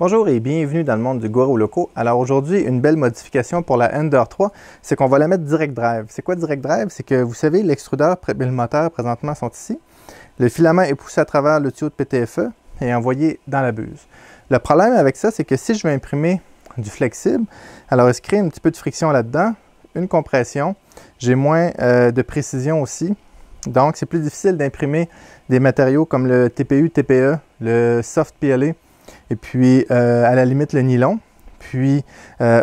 Bonjour et bienvenue dans le monde du Goro Loco. Alors aujourd'hui, une belle modification pour la Ender 3, c'est qu'on va la mettre direct drive. C'est quoi direct drive? C'est que vous savez, l'extrudeur et le moteur présentement sont ici. Le filament est poussé à travers le tuyau de PTFE et envoyé dans la buse. Le problème avec ça, c'est que si je veux imprimer du flexible, alors il se crée un petit peu de friction là-dedans, une compression, j'ai moins de précision aussi. Donc c'est plus difficile d'imprimer des matériaux comme le TPU, TPE, le soft PLA, et puis à la limite le nylon. Puis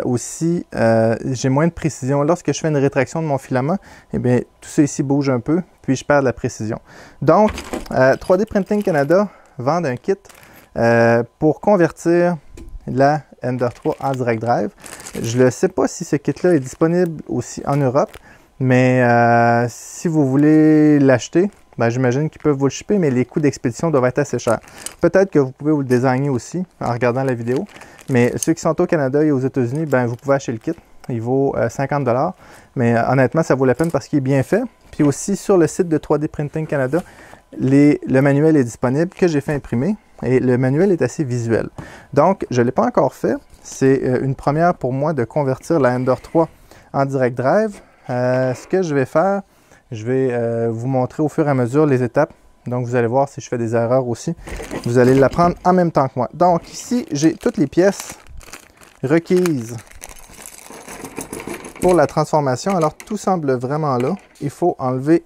aussi, j'ai moins de précision. Lorsque je fais une rétraction de mon filament, eh bien, tout ça ici bouge un peu, puis je perds de la précision. Donc, 3D Printing Canada vend un kit pour convertir la Ender 3 en direct drive. Je ne sais pas si ce kit-là est disponible aussi en Europe, mais si vous voulez l'acheter, ben, j'imagine qu'ils peuvent vous le shipper, mais les coûts d'expédition doivent être assez chers. Peut-être que vous pouvez vous le designer aussi en regardant la vidéo, mais ceux qui sont au Canada et aux États-Unis, ben, vous pouvez acheter le kit. Il vaut 50 $, mais honnêtement, ça vaut la peine parce qu'il est bien fait. Puis aussi, sur le site de 3D Printing Canada, le manuel est disponible que j'ai fait imprimer et le manuel est assez visuel. Donc, je ne l'ai pas encore fait. C'est une première pour moi de convertir la Ender 3 en direct drive. Ce que je vais faire, je vais vous montrer au fur et à mesure les étapes. Donc, vous allez voir si je fais des erreurs aussi. Vous allez l'apprendre en même temps que moi. Donc, ici, j'ai toutes les pièces requises pour la transformation. Alors, tout semble vraiment là. Il faut enlever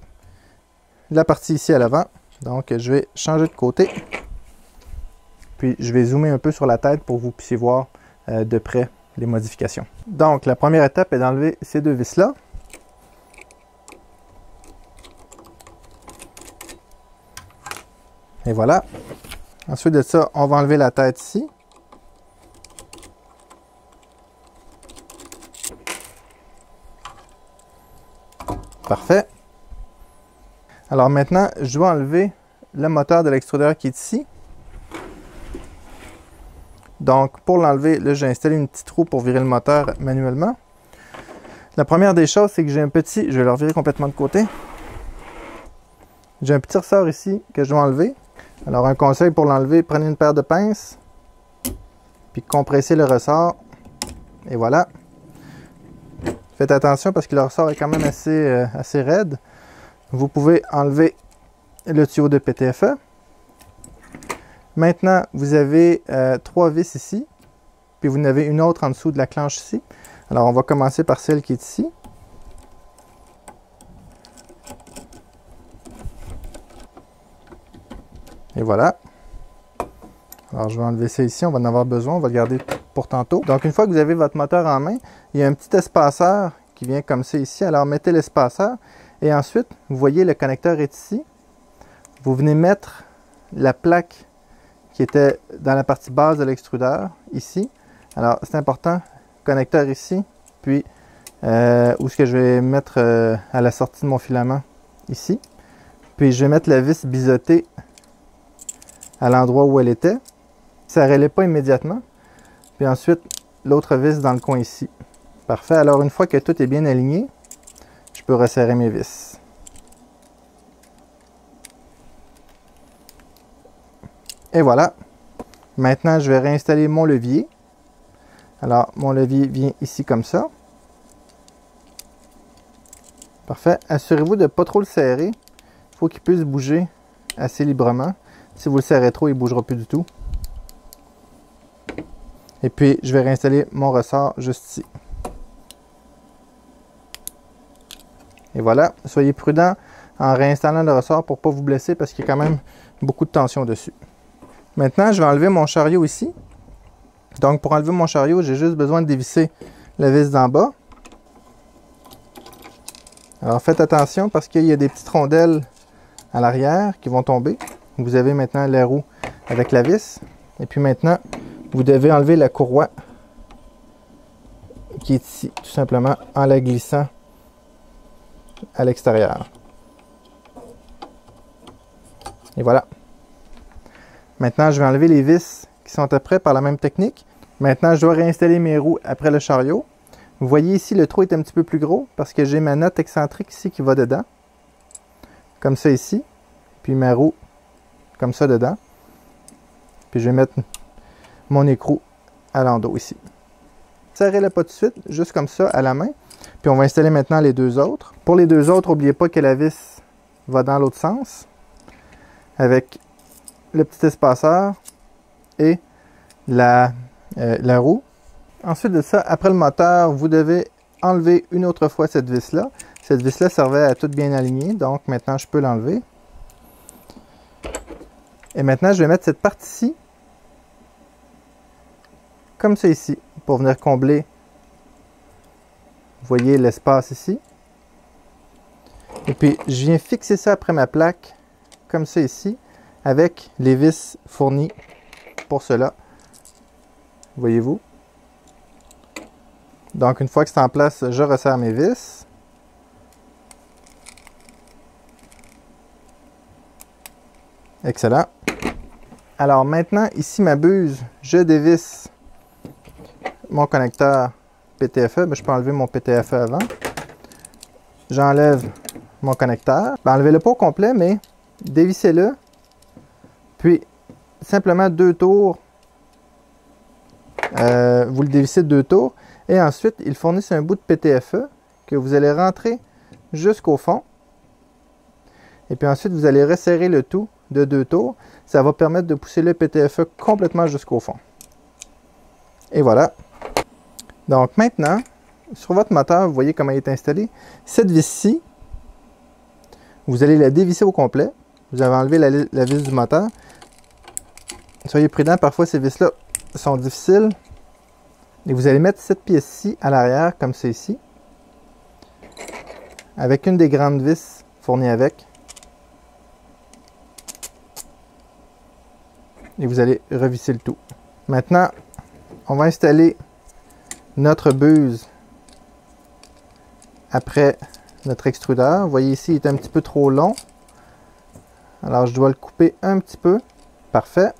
la partie ici à l'avant. Donc, je vais changer de côté. Puis, je vais zoomer un peu sur la tête pour que vous puissiez voir de près les modifications. Donc, la première étape est d'enlever ces deux vis-là. Et voilà. Ensuite de ça, on va enlever la tête ici. Parfait. Alors maintenant, je dois enlever le moteur de l'extrudeur qui est ici. Donc, pour l'enlever, là, j'ai installé une petite roue pour virer le moteur manuellement. La première des choses, c'est que j'ai un petit... Je vais le revirer complètement de côté. J'ai un petit ressort ici que je dois enlever. Alors, un conseil pour l'enlever, prenez une paire de pinces, puis compressez le ressort, et voilà. Faites attention parce que le ressort est quand même assez raide. Vous pouvez enlever le tuyau de PTFE. Maintenant, vous avez 3 vis ici, puis vous en avez une autre en dessous de la clenche ici. Alors, on va commencer par celle qui est ici. Et voilà. Alors, je vais enlever ça ici. On va en avoir besoin. On va le garder pour tantôt. Donc, une fois que vous avez votre moteur en main, il y a un petit espaceur qui vient comme ça ici. Alors, mettez l'espaceur. Et ensuite, vous voyez, le connecteur est ici. Vous venez mettre la plaque qui était dans la partie basse de l'extrudeur, ici. Alors, c'est important. Connecteur ici. Puis, où est-ce que je vais mettre à la sortie de mon filament? Ici. Puis, je vais mettre la vis biseautée à l'endroit où elle était. Ça ne relève pas immédiatement. Puis ensuite, l'autre vis dans le coin ici. Parfait. Alors, une fois que tout est bien aligné, je peux resserrer mes vis. Et voilà. Maintenant, je vais réinstaller mon levier. Alors, mon levier vient ici comme ça. Parfait. Assurez-vous de ne pas trop le serrer. Il faut qu'il puisse bouger assez librement. Si vous le serrez trop, il ne bougera plus du tout. Et puis, je vais réinstaller mon ressort juste ici. Et voilà. Soyez prudent en réinstallant le ressort pour ne pas vous blesser parce qu'il y a quand même beaucoup de tension dessus. Maintenant, je vais enlever mon chariot ici. Donc, pour enlever mon chariot, j'ai juste besoin de dévisser la vis d'en bas. Alors, faites attention parce qu'il y a des petites rondelles à l'arrière qui vont tomber. Vous avez maintenant la roue avec la vis. Et puis maintenant, vous devez enlever la courroie qui est ici, tout simplement en la glissant à l'extérieur. Et voilà. Maintenant, je vais enlever les vis qui sont après par la même technique. Maintenant, je dois réinstaller mes roues après le chariot. Vous voyez ici, le trou est un petit peu plus gros parce que j'ai ma note excentrique ici qui va dedans. Comme ça ici. Puis ma roue comme ça dedans. Puis je vais mettre mon écrou à l'endos ici. Serrez-le pas tout de suite, juste comme ça à la main. Puis on va installer maintenant les deux autres. Pour les deux autres, n'oubliez pas que la vis va dans l'autre sens avec le petit espaceur et la roue. Ensuite de ça, après le moteur, vous devez enlever une autre fois cette vis-là. Cette vis-là servait à tout bien aligner, donc maintenant je peux l'enlever. Et maintenant, je vais mettre cette partie-ci comme ça ici, pour venir combler, vous voyez l'espace ici. Et puis, je viens fixer ça après ma plaque, comme ça ici, avec les vis fournies pour cela. Voyez-vous? Donc, une fois que c'est en place, je resserre mes vis. Excellent. Alors maintenant, ici ma buse, je dévisse mon connecteur PTFE. Je peux enlever mon PTFE avant. J'enlève mon connecteur. Enlevez-le pas au complet, mais dévissez-le. Puis, simplement 2 tours. Vous le dévissez de 2 tours. Et ensuite, il fournit un bout de PTFE que vous allez rentrer jusqu'au fond. Et puis ensuite, vous allez resserrer le tout de 2 tours. Ça va permettre de pousser le PTFE complètement jusqu'au fond. Et voilà. Donc maintenant, sur votre moteur, vous voyez comment il est installé. Cette vis-ci, vous allez la dévisser au complet. Vous avez enlevé la vis du moteur. Soyez prudent, parfois ces vis-là sont difficiles. Et vous allez mettre cette pièce-ci à l'arrière, comme c'est ici. Avec une des grandes vis fournies avec. Et vous allez revisser le tout. Maintenant, on va installer notre buse après notre extrudeur. Vous voyez ici, il est un petit peu trop long. Alors, je dois le couper un petit peu. Parfait.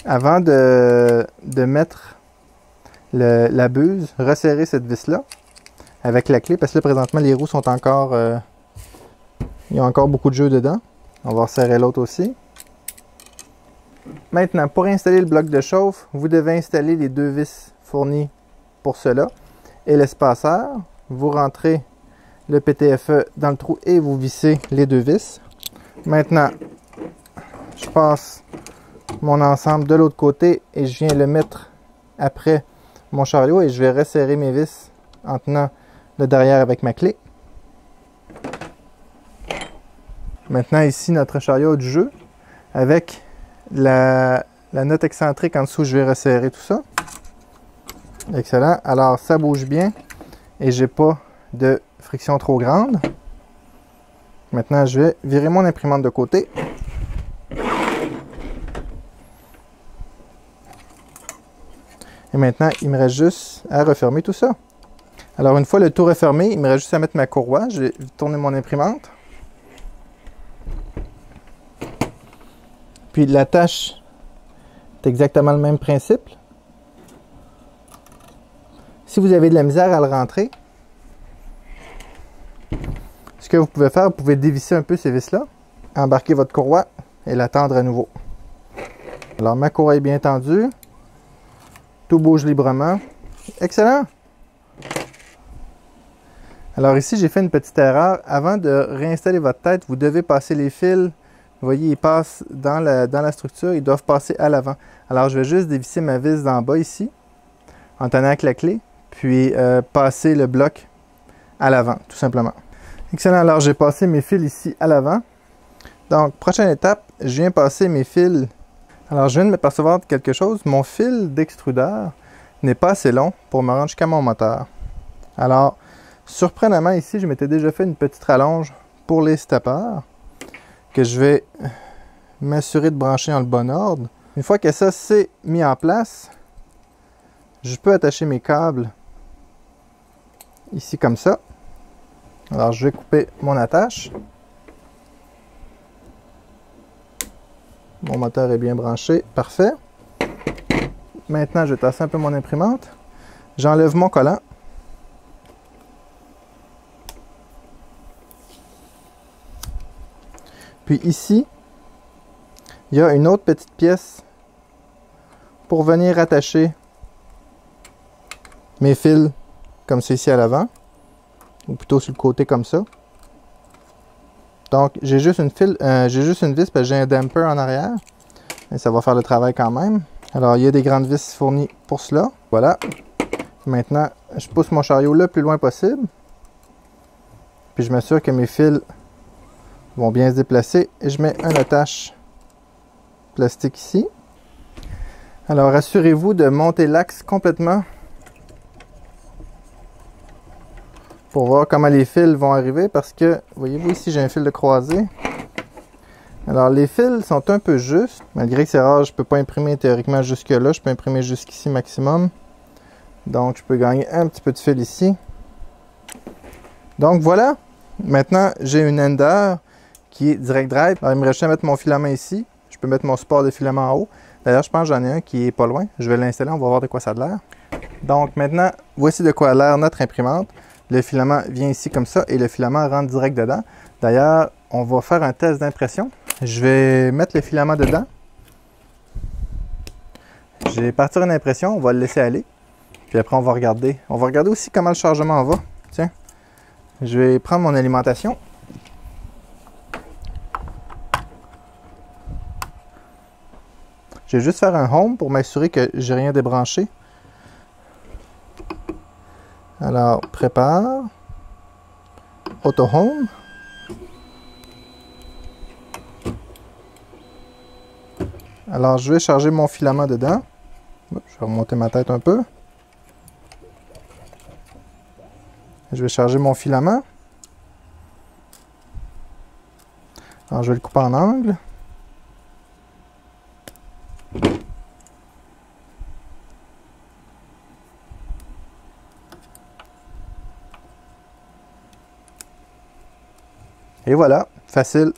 Avant de mettre la buse, resserrer cette vis-là avec la clé. Parce que là, présentement, les roues sont encore... il y a encore beaucoup de jeu dedans. On va resserrer l'autre aussi. Maintenant, pour installer le bloc de chauffe, vous devez installer les 2 vis fournies pour cela et l'espaceur. Vous rentrez le PTFE dans le trou et vous vissez les 2 vis. Maintenant, je passe mon ensemble de l'autre côté et je viens le mettre après mon chariot et je vais resserrer mes vis en tenant le derrière avec ma clé. Maintenant, ici, notre chariot du jeu avec la note excentrique en dessous, je vais resserrer tout ça. Excellent. Alors, ça bouge bien et j'ai pas de friction trop grande. Maintenant, je vais virer mon imprimante de côté. Et maintenant, il me reste juste à refermer tout ça. Alors, une fois le tout refermé, il me reste juste à mettre ma courroie. Je vais tourner mon imprimante. Puis l'attache, c'est exactement le même principe. Si vous avez de la misère à le rentrer, ce que vous pouvez faire, vous pouvez dévisser un peu ces vis-là, embarquer votre courroie et la tendre à nouveau. Alors ma courroie est bien tendue, tout bouge librement. Excellent! Alors ici, j'ai fait une petite erreur. Avant de réinstaller votre tête, vous devez passer les fils. Vous voyez, ils passent dans la structure, ils doivent passer à l'avant. Alors, je vais juste dévisser ma vis d'en bas ici, en tenant avec la clé, puis passer le bloc à l'avant, tout simplement. Excellent, alors j'ai passé mes fils ici à l'avant. Donc, prochaine étape, je viens passer mes fils. Alors, je viens de m'apercevoir de quelque chose. Mon fil d'extrudeur n'est pas assez long pour me rendre jusqu'à mon moteur. Alors, surprenamment, ici, je m'étais déjà fait une petite rallonge pour les stoppeurs, que je vais m'assurer de brancher dans le bon ordre. Une fois que ça c'est mis en place, je peux attacher mes câbles ici comme ça. Alors je vais couper mon attache. Mon moteur est bien branché, parfait. Maintenant je vais tasser un peu mon imprimante. J'enlève mon collant. Puis ici, il y a une autre petite pièce pour venir attacher mes fils comme ça ici à l'avant, ou plutôt sur le côté comme ça. Donc j'ai juste une vis parce que j'ai un damper en arrière, et ça va faire le travail quand même. Alors il y a des grandes vis fournies pour cela. Voilà. Maintenant, je pousse mon chariot le plus loin possible, puis je m'assure que mes fils vont bien se déplacer et je mets un attache plastique ici. Alors assurez-vous de monter l'axe complètement pour voir comment les fils vont arriver, parce que, voyez-vous ici, j'ai un fil de croisée. Alors les fils sont un peu justes, malgré que c'est rare, je ne peux pas imprimer théoriquement jusque là, je peux imprimer jusqu'ici maximum. Donc je peux gagner un petit peu de fil ici. Donc voilà, maintenant j'ai une Ender qui est direct drive. Alors il me reste juste à mettre mon filament ici, je peux mettre mon support de filament en haut. D'ailleurs je pense que j'en ai un qui est pas loin, je vais l'installer, on va voir de quoi ça a l'air. Donc maintenant, voici de quoi a l'air notre imprimante. Le filament vient ici comme ça et le filament rentre direct dedans. D'ailleurs, on va faire un test d'impression. Je vais mettre le filament dedans. Je vais partir une impression, on va le laisser aller. Puis après, on va regarder. On va regarder aussi comment le chargement va. Tiens, je vais prendre mon alimentation. Je vais juste faire un home pour m'assurer que j'ai rien débranché. Alors, prépare. Auto home. Alors, je vais charger mon filament dedans. Je vais remonter ma tête un peu. Je vais charger mon filament. Alors, je vais le couper en angle. Et voilà, facile.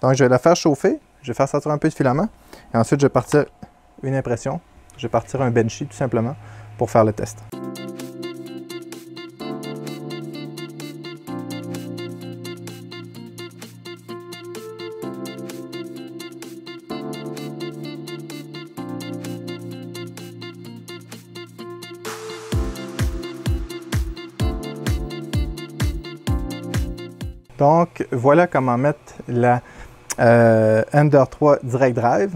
Donc, je vais la faire chauffer. Je vais faire sortir un peu de filament. Et ensuite, je vais partir une impression. Je vais partir un benchy tout simplement pour faire le test. Donc, voilà comment mettre la Ender 3 Direct Drive.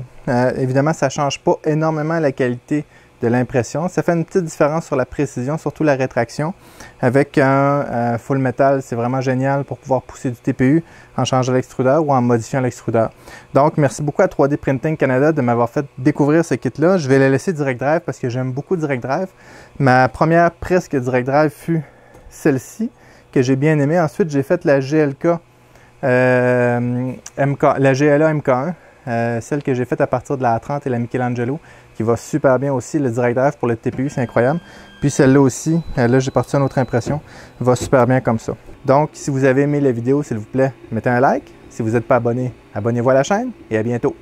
Évidemment, ça ne change pas énormément la qualité de l'impression. Ça fait une petite différence sur la précision, surtout la rétraction. Avec un full metal, c'est vraiment génial pour pouvoir pousser du TPU en changeant l'extrudeur ou en modifiant l'extrudeur. Donc, merci beaucoup à 3D Printing Canada de m'avoir fait découvrir ce kit-là. Je vais le laisser Direct Drive parce que j'aime beaucoup Direct Drive. Ma première presque Direct Drive fut celle-ci, que j'ai bien aimé. Ensuite, j'ai fait la GLK, la GLA MK1, celle que j'ai faite à partir de la A30 et la Michelangelo, qui va super bien aussi. Le Direct Drive pour le TPU, c'est incroyable. Puis celle-là aussi, là j'ai parti une autre impression, va super bien comme ça. Donc, si vous avez aimé la vidéo, s'il vous plaît, mettez un like. Si vous n'êtes pas abonné, abonnez-vous à la chaîne et à bientôt.